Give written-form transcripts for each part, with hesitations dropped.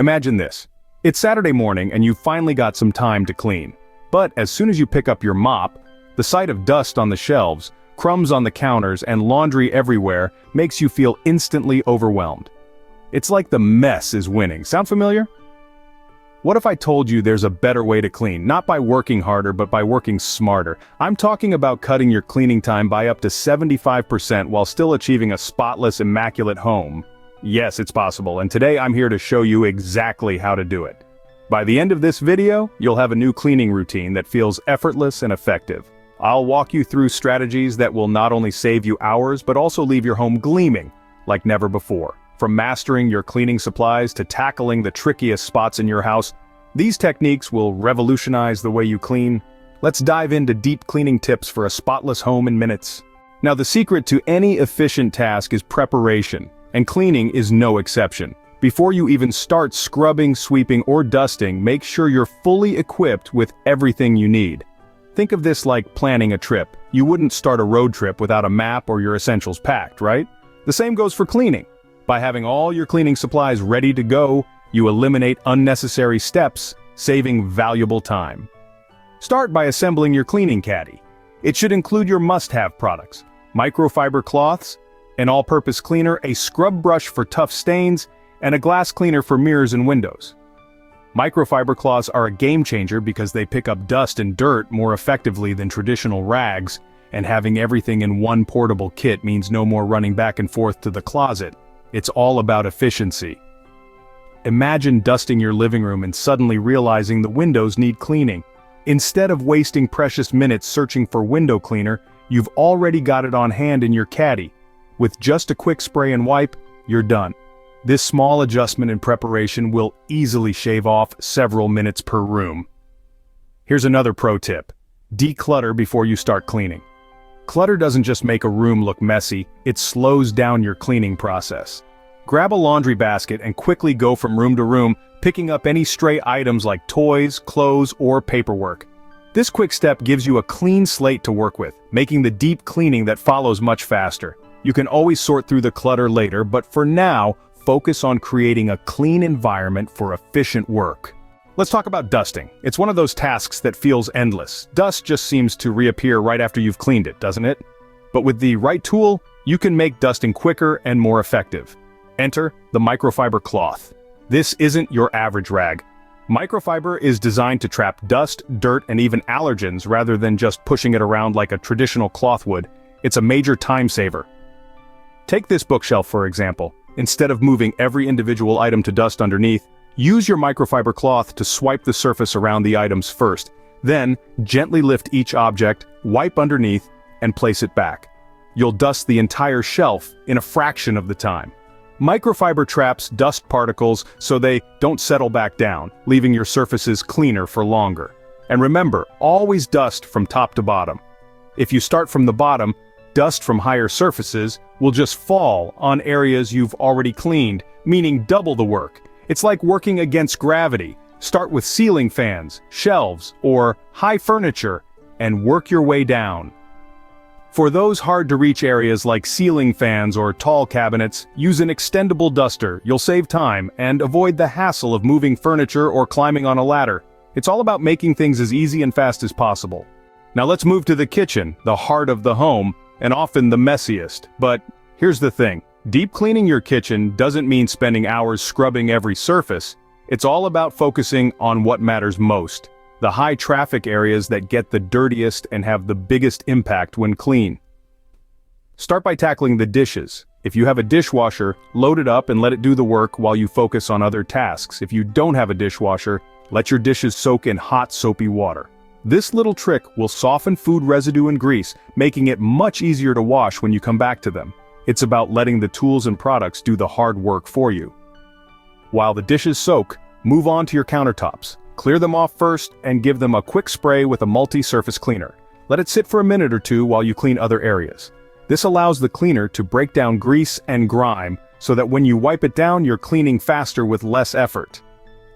Imagine this. It's Saturday morning and you've finally got some time to clean. But as soon as you pick up your mop, the sight of dust on the shelves, crumbs on the counters, and laundry everywhere makes you feel instantly overwhelmed. It's like the mess is winning. Sound familiar? What if I told you there's a better way to clean, not by working harder but by working smarter? I'm talking about cutting your cleaning time by up to 75% while still achieving a spotless, immaculate home. Yes, it's possible, and today I'm here to show you exactly how to do it. By the end of this video, you'll have a new cleaning routine that feels effortless and effective. I'll walk you through strategies that will not only save you hours but also leave your home gleaming like never before. From mastering your cleaning supplies to tackling the trickiest spots in your house, these techniques will revolutionize the way you clean. Let's dive into deep cleaning tips for a spotless home in minutes. Now, the secret to any efficient task is preparation, and cleaning is no exception. Before you even start scrubbing, sweeping, or dusting, make sure you're fully equipped with everything you need. Think of this like planning a trip. You wouldn't start a road trip without a map or your essentials packed, right? The same goes for cleaning. By having all your cleaning supplies ready to go, you eliminate unnecessary steps, saving valuable time. Start by assembling your cleaning caddy. It should include your must-have products: microfiber cloths, an all-purpose cleaner, a scrub brush for tough stains, and a glass cleaner for mirrors and windows. Microfiber cloths are a game-changer because they pick up dust and dirt more effectively than traditional rags, and having everything in one portable kit means no more running back and forth to the closet. It's all about efficiency. Imagine dusting your living room and suddenly realizing the windows need cleaning. Instead of wasting precious minutes searching for window cleaner, you've already got it on hand in your caddy. With just a quick spray and wipe, you're done. This small adjustment in preparation will easily shave off several minutes per room. Here's another pro tip: declutter before you start cleaning. Clutter doesn't just make a room look messy, it slows down your cleaning process. Grab a laundry basket and quickly go from room to room, picking up any stray items like toys, clothes, or paperwork. This quick step gives you a clean slate to work with, making the deep cleaning that follows much faster. You can always sort through the clutter later, but for now, focus on creating a clean environment for efficient work. Let's talk about dusting. It's one of those tasks that feels endless. Dust just seems to reappear right after you've cleaned it, doesn't it? But with the right tool, you can make dusting quicker and more effective. Enter the microfiber cloth. This isn't your average rag. Microfiber is designed to trap dust, dirt, and even allergens rather than just pushing it around like a traditional cloth would. It's a major time saver. Take this bookshelf for example. Instead of moving every individual item to dust underneath, use your microfiber cloth to swipe the surface around the items first. Then, gently lift each object, wipe underneath, and place it back. You'll dust the entire shelf in a fraction of the time. Microfiber traps dust particles so they don't settle back down, leaving your surfaces cleaner for longer. And remember, always dust from top to bottom. If you start from the bottom, dust from higher surfaces will just fall on areas you've already cleaned, meaning double the work. It's like working against gravity. Start with ceiling fans, shelves, or high furniture, and work your way down. For those hard-to-reach areas like ceiling fans or tall cabinets, use an extendable duster. You'll save time and avoid the hassle of moving furniture or climbing on a ladder. It's all about making things as easy and fast as possible. Now let's move to the kitchen, the heart of the home, and often the messiest. But here's the thing. Deep cleaning your kitchen doesn't mean spending hours scrubbing every surface. It's all about focusing on what matters most. The high traffic areas that get the dirtiest and have the biggest impact when clean. Start by tackling the dishes. If you have a dishwasher, load it up and let it do the work while you focus on other tasks. If you don't have a dishwasher, let your dishes soak in hot, soapy water. This little trick will soften food residue and grease, making it much easier to wash when you come back to them. It's about letting the tools and products do the hard work for you. While the dishes soak, move on to your countertops. Clear them off first and give them a quick spray with a multi-surface cleaner. Let it sit for a minute or two while you clean other areas. This allows the cleaner to break down grease and grime so that when you wipe it down, you're cleaning faster with less effort.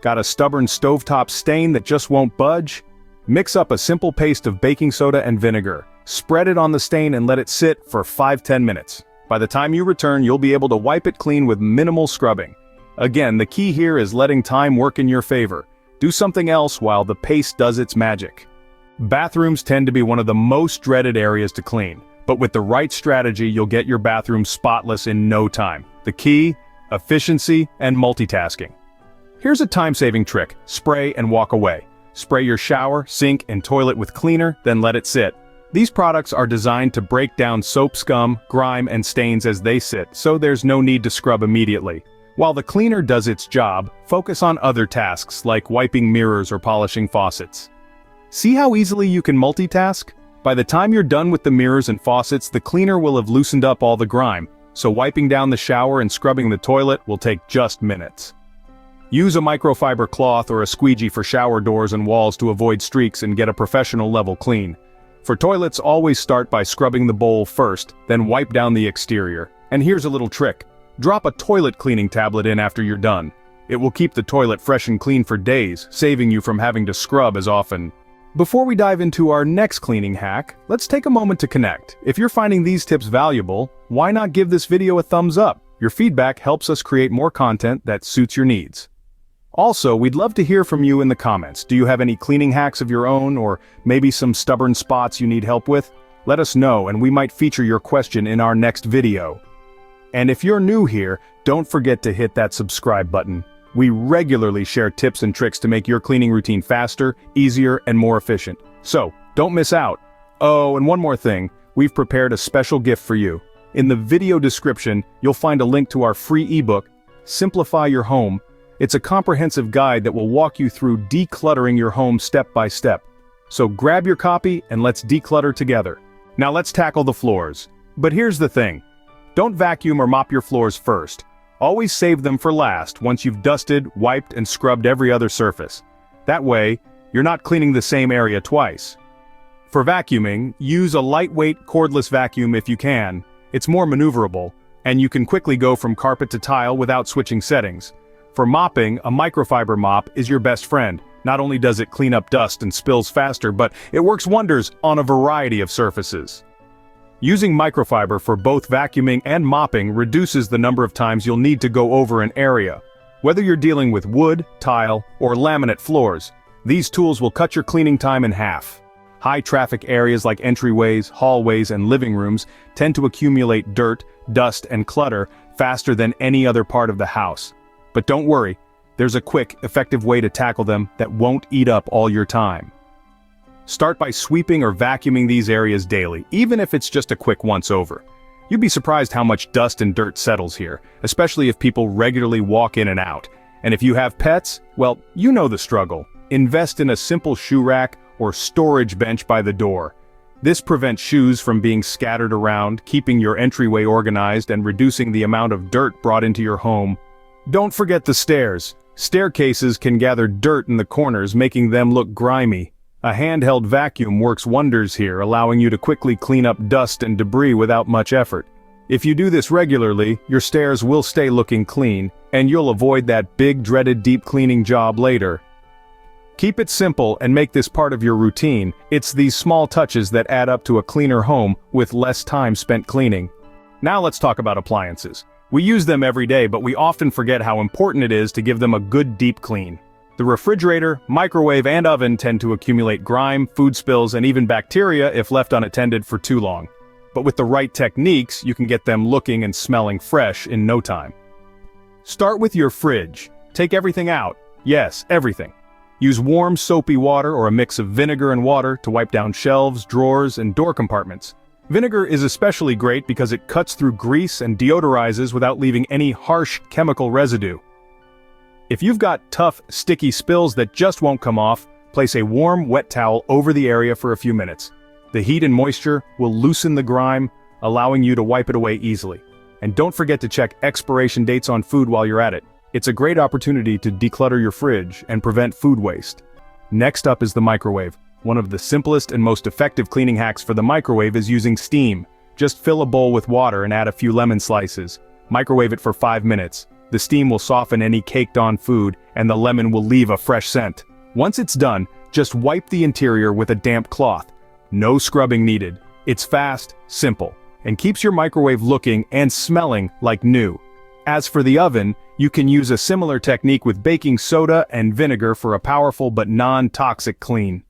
Got a stubborn stovetop stain that just won't budge? Mix up a simple paste of baking soda and vinegar. Spread it on the stain and let it sit for 5-10 minutes. By the time you return, you'll be able to wipe it clean with minimal scrubbing. Again, the key here is letting time work in your favor. Do something else while the paste does its magic. Bathrooms tend to be one of the most dreaded areas to clean, but with the right strategy you'll get your bathroom spotless in no time. The key? Efficiency and multitasking. Here's a time-saving trick: spray and walk away. Spray your shower, sink, and toilet with cleaner, then let it sit. These products are designed to break down soap scum, grime, and stains as they sit, so there's no need to scrub immediately. While the cleaner does its job, focus on other tasks like wiping mirrors or polishing faucets. See how easily you can multitask? By the time you're done with the mirrors and faucets, the cleaner will have loosened up all the grime, so wiping down the shower and scrubbing the toilet will take just minutes. Use a microfiber cloth or a squeegee for shower doors and walls to avoid streaks and get a professional level clean. For toilets, always start by scrubbing the bowl first, then wipe down the exterior. And here's a little trick: drop a toilet cleaning tablet in after you're done. It will keep the toilet fresh and clean for days, saving you from having to scrub as often. Before we dive into our next cleaning hack, let's take a moment to connect. If you're finding these tips valuable, why not give this video a thumbs up? Your feedback helps us create more content that suits your needs. Also, we'd love to hear from you in the comments. Do you have any cleaning hacks of your own, or maybe some stubborn spots you need help with? Let us know and we might feature your question in our next video. And if you're new here, don't forget to hit that subscribe button. We regularly share tips and tricks to make your cleaning routine faster, easier, and more efficient. So, don't miss out. Oh, and one more thing, we've prepared a special gift for you. In the video description, you'll find a link to our free ebook, Simplify Your Home. It's a comprehensive guide that will walk you through decluttering your home step by step. So grab your copy and let's declutter together. Now let's tackle the floors. But here's the thing. Don't vacuum or mop your floors first. Always save them for last once you've dusted, wiped, and scrubbed every other surface. That way, you're not cleaning the same area twice. For vacuuming, use a lightweight cordless vacuum if you can. It's more maneuverable, and you can quickly go from carpet to tile without switching settings. For mopping, a microfiber mop is your best friend. Not only does it clean up dust and spills faster, but it works wonders on a variety of surfaces. Using microfiber for both vacuuming and mopping reduces the number of times you'll need to go over an area. Whether you're dealing with wood, tile, or laminate floors, these tools will cut your cleaning time in half. High-traffic areas like entryways, hallways, and living rooms tend to accumulate dirt, dust, and clutter faster than any other part of the house. But don't worry, there's a quick, effective way to tackle them that won't eat up all your time. Start by sweeping or vacuuming these areas daily, even if it's just a quick once-over. You'd be surprised how much dust and dirt settles here, especially if people regularly walk in and out. And if you have pets, well, you know the struggle. Invest in a simple shoe rack or storage bench by the door. This prevents shoes from being scattered around, keeping your entryway organized and reducing the amount of dirt brought into your home. Don't forget the stairs. Staircases can gather dirt in the corners, making them look grimy. A handheld vacuum works wonders here, allowing you to quickly clean up dust and debris without much effort. If you do this regularly, your stairs will stay looking clean, and you'll avoid that big dreaded deep cleaning job later. Keep it simple and make this part of your routine. It's these small touches that add up to a cleaner home with less time spent cleaning. Now let's talk about appliances. We use them every day, but we often forget how important it is to give them a good deep clean. The refrigerator, microwave, and oven tend to accumulate grime, food spills, and even bacteria if left unattended for too long. But with the right techniques, you can get them looking and smelling fresh in no time. Start with your fridge. Take everything out. Yes, everything. Use warm, soapy water or a mix of vinegar and water to wipe down shelves, drawers, and door compartments. Vinegar is especially great because it cuts through grease and deodorizes without leaving any harsh chemical residue. If you've got tough, sticky spills that just won't come off, place a warm, wet towel over the area for a few minutes. The heat and moisture will loosen the grime, allowing you to wipe it away easily. And don't forget to check expiration dates on food while you're at it. It's a great opportunity to declutter your fridge and prevent food waste. Next up is the microwave. One of the simplest and most effective cleaning hacks for the microwave is using steam. Just fill a bowl with water and add a few lemon slices. Microwave it for 5 minutes. The steam will soften any caked-on food, and the lemon will leave a fresh scent. Once it's done, just wipe the interior with a damp cloth. No scrubbing needed. It's fast, simple, and keeps your microwave looking and smelling like new. As for the oven, You can use a similar technique with baking soda and vinegar for a powerful but non-toxic clean.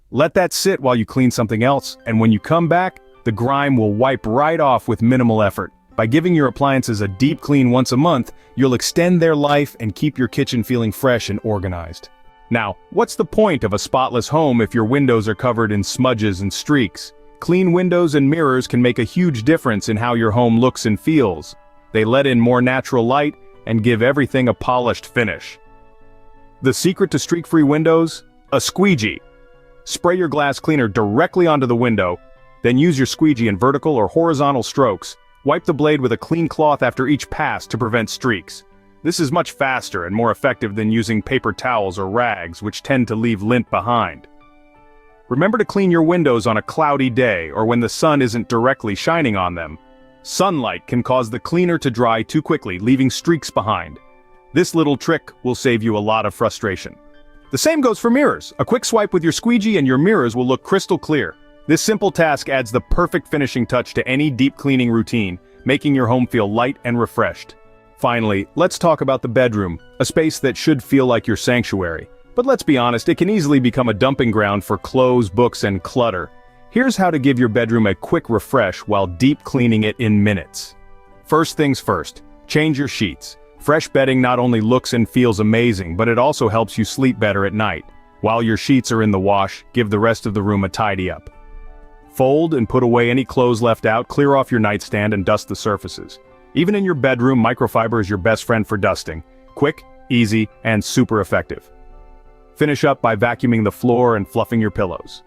Let that sit while you clean something else, and when you come back, the grime will wipe right off with minimal effort. By giving your appliances a deep clean once a month, you'll extend their life and keep your kitchen feeling fresh and organized. Now, what's the point of a spotless home if your windows are covered in smudges and streaks? Clean windows and mirrors can make a huge difference in how your home looks and feels. They let in more natural light and give everything a polished finish. The secret to streak-free windows? A squeegee. Spray your glass cleaner directly onto the window, then use your squeegee in vertical or horizontal strokes. Wipe the blade with a clean cloth after each pass to prevent streaks. This is much faster and more effective than using paper towels or rags, which tend to leave lint behind. Remember to clean your windows on a cloudy day or when the sun isn't directly shining on them. Sunlight can cause the cleaner to dry too quickly, leaving streaks behind. This little trick will save you a lot of frustration. The same goes for mirrors. A quick swipe with your squeegee and your mirrors will look crystal clear. This simple task adds the perfect finishing touch to any deep cleaning routine, making your home feel light and refreshed. Finally, let's talk about the bedroom, a space that should feel like your sanctuary. But let's be honest, it can easily become a dumping ground for clothes, books, and clutter. Here's how to give your bedroom a quick refresh while deep cleaning it in minutes. First things first, change your sheets. Fresh bedding not only looks and feels amazing, but it also helps you sleep better at night. While your sheets are in the wash, give the rest of the room a tidy up. Fold and put away any clothes left out, clear off your nightstand and dust the surfaces. Even in your bedroom, microfiber is your best friend for dusting. Quick, easy, and super effective. Finish up by vacuuming the floor and fluffing your pillows.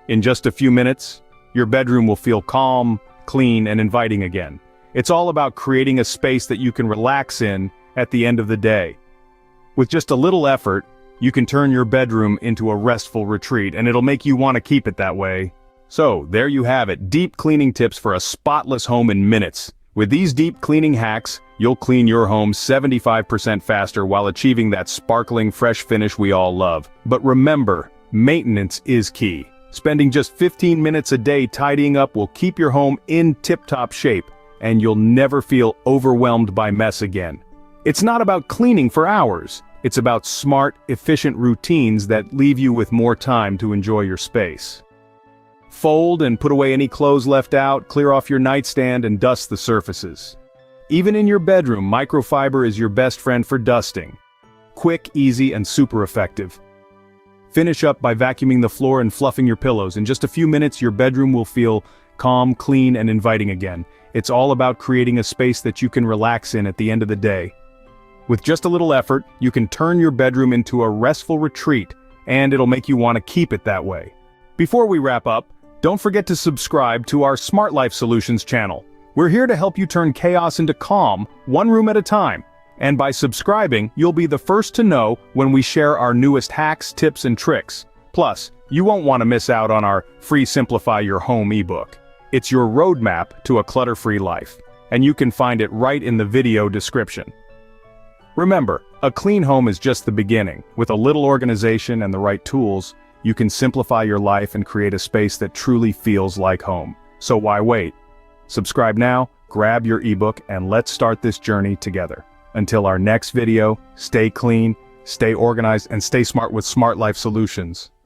In just a few minutes, your bedroom will feel calm, clean, and inviting again. It's all about creating a space that you can relax in at the end of the day. With just a little effort, you can turn your bedroom into a restful retreat, and it'll make you want to keep it that way. So, there you have it, deep cleaning tips for a spotless home in minutes. With these deep cleaning hacks, you'll clean your home 75% faster while achieving that sparkling fresh finish we all love. But remember, maintenance is key. Spending just 15 minutes a day tidying up will keep your home in tip-top shape, and you'll never feel overwhelmed by mess again. It's not about cleaning for hours. It's about smart, efficient routines that leave you with more time to enjoy your space. Fold and put away any clothes left out, clear off your nightstand and dust the surfaces. Even in your bedroom, microfiber is your best friend for dusting. Quick, easy, and super effective. Finish up by vacuuming the floor and fluffing your pillows. In just a few minutes, your bedroom will feel calm, clean, and inviting again. It's all about creating a space that you can relax in at the end of the day. With just a little effort, you can turn your bedroom into a restful retreat, and it'll make you want to keep it that way. Before we wrap up, don't forget to subscribe to our SmartLife Solutions channel. We're here to help you turn chaos into calm, one room at a time. And by subscribing, you'll be the first to know when we share our newest hacks, tips, and tricks. Plus, you won't want to miss out on our free Simplify Your Home ebook. It's your roadmap to a clutter-free life, and you can find it right in the video description. Remember, a clean home is just the beginning. With a little organization and the right tools, you can simplify your life and create a space that truly feels like home. So why wait? Subscribe now, grab your ebook, and let's start this journey together. Until our next video, stay clean, stay organized, and stay smart with SmartLife Solutions.